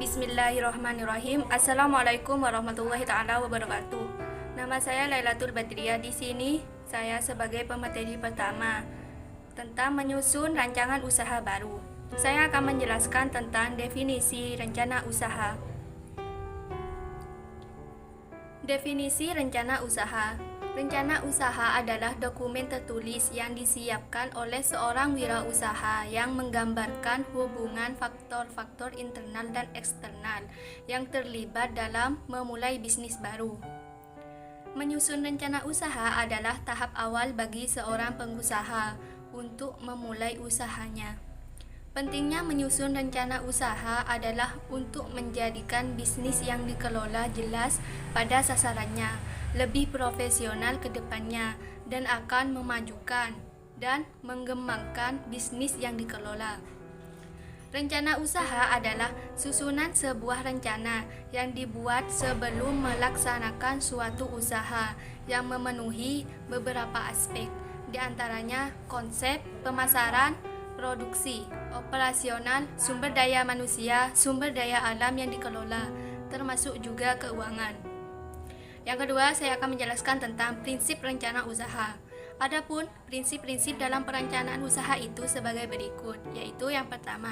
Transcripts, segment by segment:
Bismillahirrahmanirrahim. Assalamualaikum warahmatullahi taala wabarakatuh. Nama saya Lailatul Badriah. Di sini saya sebagai pemateri pertama tentang menyusun rancangan usaha baru. Saya akan menjelaskan tentang definisi rencana usaha. Definisi rencana usaha. Rencana usaha adalah dokumen tertulis yang disiapkan oleh seorang wirausaha yang menggambarkan hubungan faktor-faktor internal dan eksternal yang terlibat dalam memulai bisnis baru. Menyusun rencana usaha adalah tahap awal bagi seorang pengusaha untuk memulai usahanya. Pentingnya menyusun rencana usaha adalah untuk menjadikan bisnis yang dikelola jelas pada sasarannya, lebih profesional ke depannya, dan akan memajukan dan mengembangkan bisnis yang dikelola. Rencana usaha adalah susunan sebuah rencana yang dibuat sebelum melaksanakan suatu usaha yang memenuhi beberapa aspek, di antaranya konsep, pemasaran, produksi, operasional, sumber daya manusia, sumber daya alam yang dikelola, termasuk juga keuangan. Yang kedua, saya akan menjelaskan tentang prinsip rencana usaha. Adapun prinsip-prinsip dalam perencanaan usaha itu sebagai berikut, yaitu yang pertama,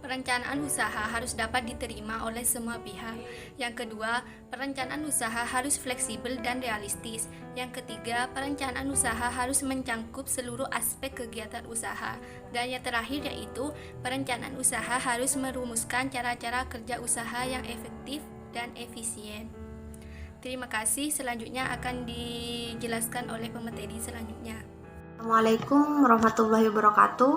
perencanaan usaha harus dapat diterima oleh semua pihak. Yang kedua, perencanaan usaha harus fleksibel dan realistis. Yang ketiga, perencanaan usaha harus mencangkup seluruh aspek kegiatan usaha. Dan yang terakhir yaitu, perencanaan usaha harus merumuskan cara-cara kerja usaha yang efektif dan efisien. Terima kasih, selanjutnya akan dijelaskan oleh pemateri selanjutnya. Assalamualaikum warahmatullahi wabarakatuh.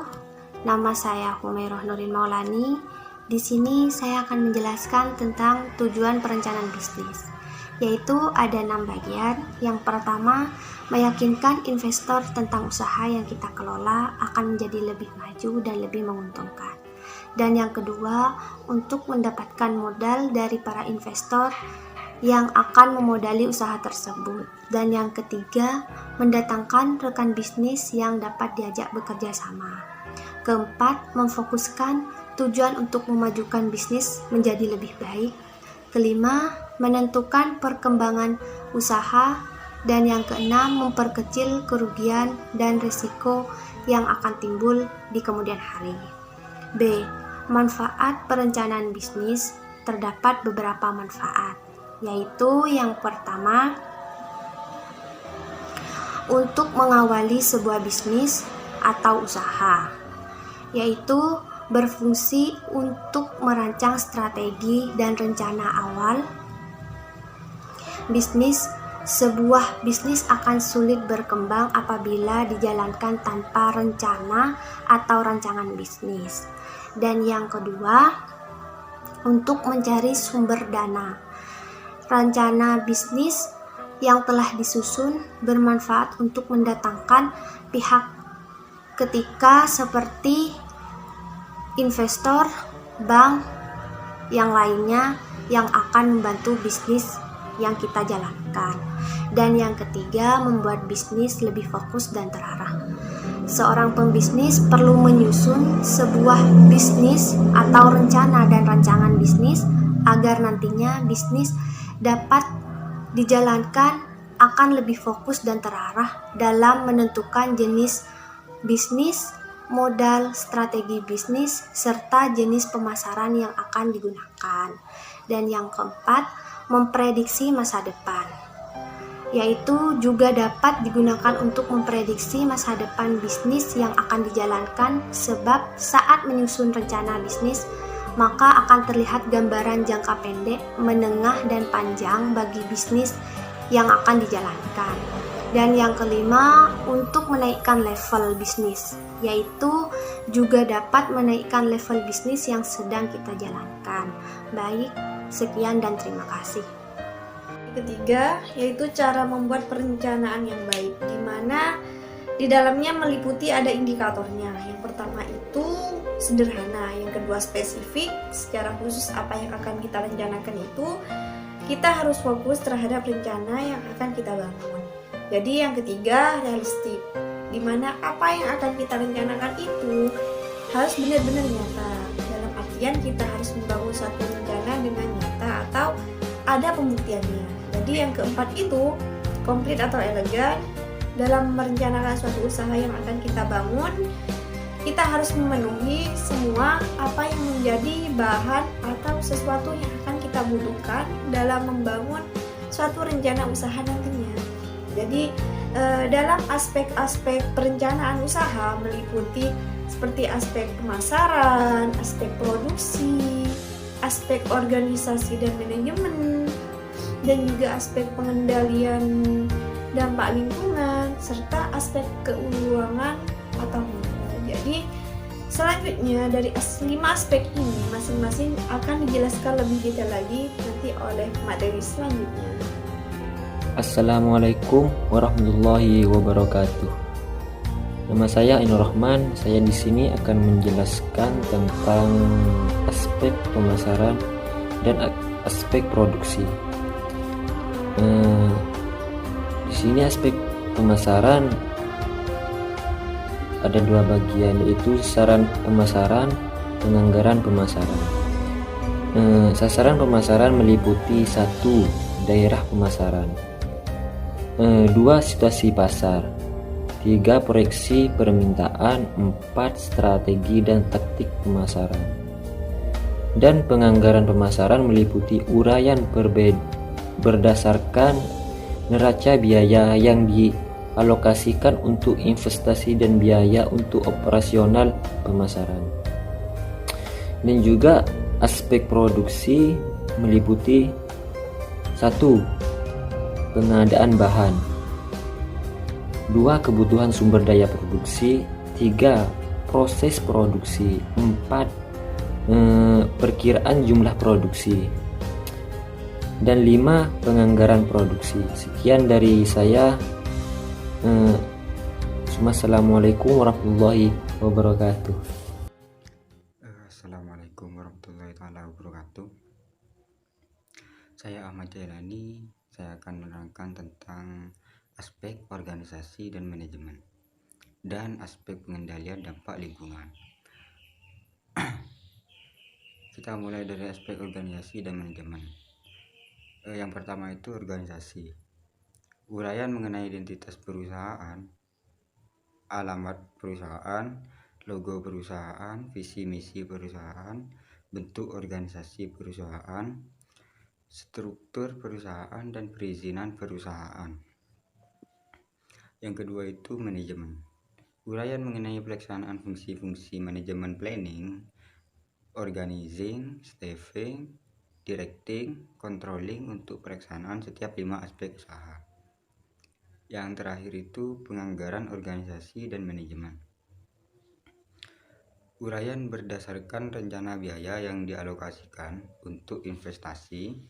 Nama saya Humairah Nurin Maulani. Di sini saya akan menjelaskan tentang tujuan perencanaan bisnis, yaitu ada 6 bagian. Yang pertama, meyakinkan investor tentang usaha yang kita kelola akan menjadi lebih maju dan lebih menguntungkan. Dan yang kedua, untuk mendapatkan modal dari para investor yang akan memodali usaha tersebut. Dan yang ketiga, mendatangkan rekan bisnis yang dapat diajak bekerja sama. Keempat, memfokuskan tujuan untuk memajukan bisnis menjadi lebih baik. Kelima, menentukan perkembangan usaha. Dan yang keenam, memperkecil kerugian dan risiko yang akan timbul di kemudian hari. B. Manfaat perencanaan bisnis. Terdapat beberapa manfaat, yaitu yang pertama, untuk mengawali sebuah bisnis atau usaha, yaitu berfungsi untuk merancang strategi dan rencana awal bisnis. Sebuah bisnis akan sulit berkembang apabila dijalankan tanpa rencana atau rancangan bisnis. Dan yang kedua, untuk mencari sumber dana. Rencana bisnis yang telah disusun bermanfaat untuk mendatangkan pihak ketiga seperti investor, bank, yang lainnya yang akan membantu bisnis yang kita jalankan. Dan yang ketiga, membuat bisnis lebih fokus dan terarah. Seorang pembisnis perlu menyusun sebuah bisnis atau rencana dan rancangan bisnis agar nantinya bisnis dapat dijalankan akan lebih fokus dan terarah dalam menentukan jenis bisnis, modal, strategi bisnis, serta jenis pemasaran yang akan digunakan. Dan yang keempat, memprediksi masa depan, yaitu juga dapat digunakan untuk memprediksi masa depan bisnis yang akan dijalankan, sebab saat menyusun rencana bisnis maka akan terlihat gambaran jangka pendek, menengah, dan panjang bagi bisnis yang akan dijalankan. Dan yang kelima, untuk menaikkan level bisnis, yaitu juga dapat menaikkan level bisnis yang sedang kita jalankan. Baik, sekian dan terima kasih. Ketiga, yaitu cara membuat perencanaan yang baik, di mana di dalamnya meliputi ada indikatornya. Yang pertama itu sederhana, yang kedua spesifik, secara khusus apa yang akan kita rencanakan itu kita harus fokus terhadap rencana yang akan kita bangun. Jadi yang ketiga realistik, di mana apa yang akan kita rencanakan itu harus benar-benar nyata. Dalam artian kita harus membangun suatu rencana dengan nyata atau ada pembuktiannya. Jadi yang keempat itu komplit atau elegan. Dalam merencanakan suatu usaha yang akan kita bangun, kita harus memenuhi semua apa yang menjadi bahan atau sesuatu yang akan kita butuhkan dalam membangun suatu rencana usaha nantinya. Jadi dalam aspek-aspek perencanaan usaha meliputi seperti aspek pemasaran, aspek produksi, aspek organisasi dan manajemen, dan juga aspek pengendalian dampak lingkungan, serta aspek keuangan atau modal. Jadi selanjutnya dari 5 aspek ini masing-masing akan dijelaskan lebih detail lagi nanti oleh materi selanjutnya. Assalamualaikum warahmatullahi wabarakatuh. Nama saya Ainur Rahman. Saya di sini akan menjelaskan tentang aspek pemasaran dan aspek produksi. Di sini aspek pemasaran ada 2 bagian, yaitu sasaran pemasaran, penganggaran pemasaran. Sasaran pemasaran meliputi 1. Daerah pemasaran, 2. Situasi pasar, 3. Proyeksi permintaan, 4. Strategi dan taktik pemasaran. Dan penganggaran pemasaran meliputi uraian berdasarkan neraca biaya yang dialokasikan untuk investasi dan biaya untuk operasional pemasaran. Dan juga aspek produksi meliputi 1. Pengadaan bahan, 2. Kebutuhan sumber daya produksi, 3. Proses produksi, 4. Perkiraan jumlah produksi, dan 5. Penganggaran produksi. Sekian dari saya. Assalamualaikum warahmatullahi wabarakatuh. Assalamualaikum warahmatullahi wabarakatuh. Saya Ahmad Jailani. Saya akan menerangkan tentang aspek organisasi dan manajemen dan aspek pengendalian dampak lingkungan. Kita mulai dari aspek organisasi dan manajemen. Yang pertama itu organisasi. Uraian mengenai identitas perusahaan, alamat perusahaan, logo perusahaan, visi misi perusahaan, bentuk organisasi perusahaan, struktur perusahaan, dan perizinan perusahaan. Yang kedua itu manajemen. Uraian mengenai pelaksanaan fungsi-fungsi manajemen planning, organizing, staffing, directing, controlling untuk pelaksanaan setiap 5 aspek usaha. Yang terakhir itu penganggaran organisasi dan manajemen. Uraian berdasarkan rencana biaya yang dialokasikan untuk investasi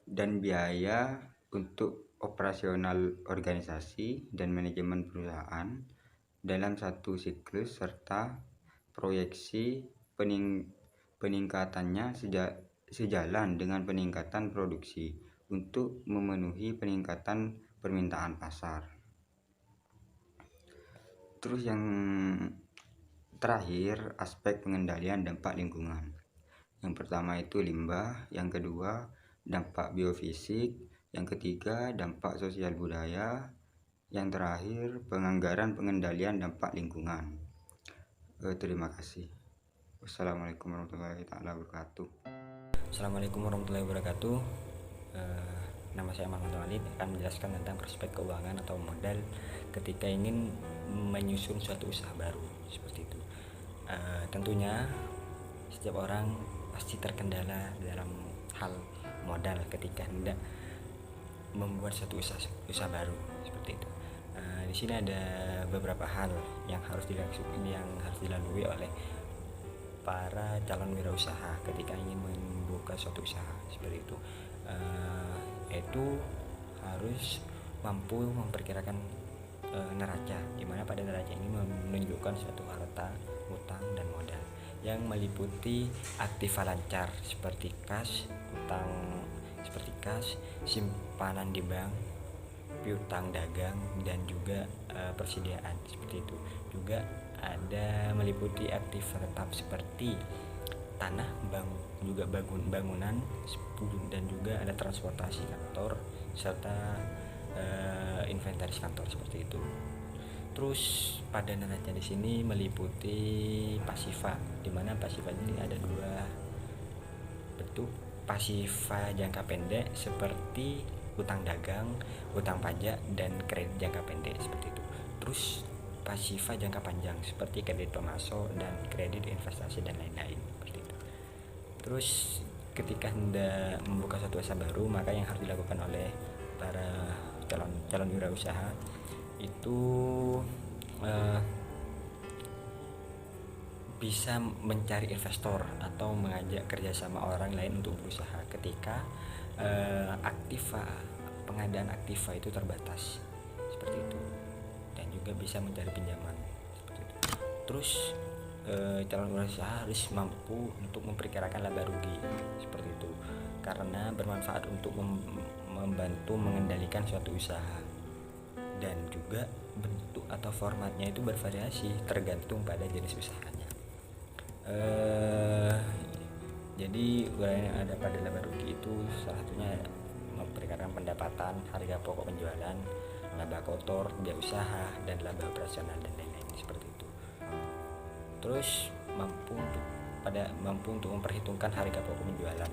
dan biaya untuk operasional organisasi dan manajemen perusahaan dalam satu siklus, serta proyeksi peningkatannya sejalan dengan peningkatan produksi untuk memenuhi peningkatan permintaan pasar. Terus yang terakhir, aspek pengendalian dampak lingkungan. Yang pertama itu limbah, yang kedua dampak biofisik, yang ketiga dampak sosial budaya, yang terakhir penganggaran pengendalian dampak lingkungan. Terima kasih. Wassalamualaikum warahmatullahi wabarakatuh. Assalamualaikum warahmatullahi wabarakatuh. Nama saya Muhammad Walid, akan menjelaskan tentang prospek keuangan atau modal ketika ingin menyusun suatu usaha baru seperti itu. Tentunya setiap orang pasti terkendala dalam hal modal ketika hendak membuat suatu usaha baru seperti itu. Di sini ada beberapa hal yang harus dilalui oleh para calon wirausaha ketika ingin membuka suatu usaha seperti itu. Yaitu harus mampu memperkirakan neraca, di mana pada neraca ini menunjukkan suatu harta, utang, dan modal yang meliputi aktiva lancar seperti kas, simpanan di bank, piutang dagang, dan juga persediaan seperti itu. Juga ada meliputi aktiva tetap seperti tanah, juga bangunan, dan juga ada transportasi kantor serta inventaris kantor seperti itu. Terus pada neraca di sini meliputi pasifa, di mana pasifa ini ada dua bentuk. Pasifa jangka pendek seperti utang dagang, utang pajak, dan kredit jangka pendek seperti itu. Terus pasifa jangka panjang seperti kredit pemasok dan kredit investasi dan lain-lain seperti itu. Terus ketika hendak membuka suatu usaha baru, maka yang harus dilakukan oleh para calon wirausaha itu bisa mencari investor atau mengajak kerjasama orang lain untuk berusaha ketika pengadaan aktiva itu terbatas seperti itu, dan juga bisa mencari pinjaman seperti itu. Terus calon wirausaha harus mampu untuk memperkirakan laba rugi seperti itu, karena bermanfaat untuk membantu mengendalikan suatu usaha, dan juga bentuk atau formatnya itu bervariasi tergantung pada jenis usahanya. Jadi uraian yang ada pada laba rugi itu salah satunya memperkirakan pendapatan, harga pokok penjualan, laba kotor, biaya usaha, dan laba operasional dan lain-lain seperti itu. Terus mampu untuk memperhitungkan harga pokok penjualan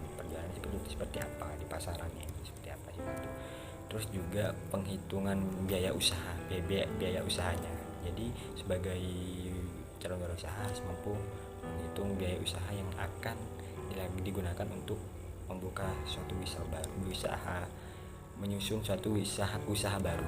seperti apa di pasarannya, seperti apa itu. Terus juga penghitungan biaya usaha, biaya usahanya. Jadi sebagai calon wirausaha harus mampu menghitung biaya usaha yang akan digunakan untuk membuka suatu usaha baru, menyusun suatu usaha baru.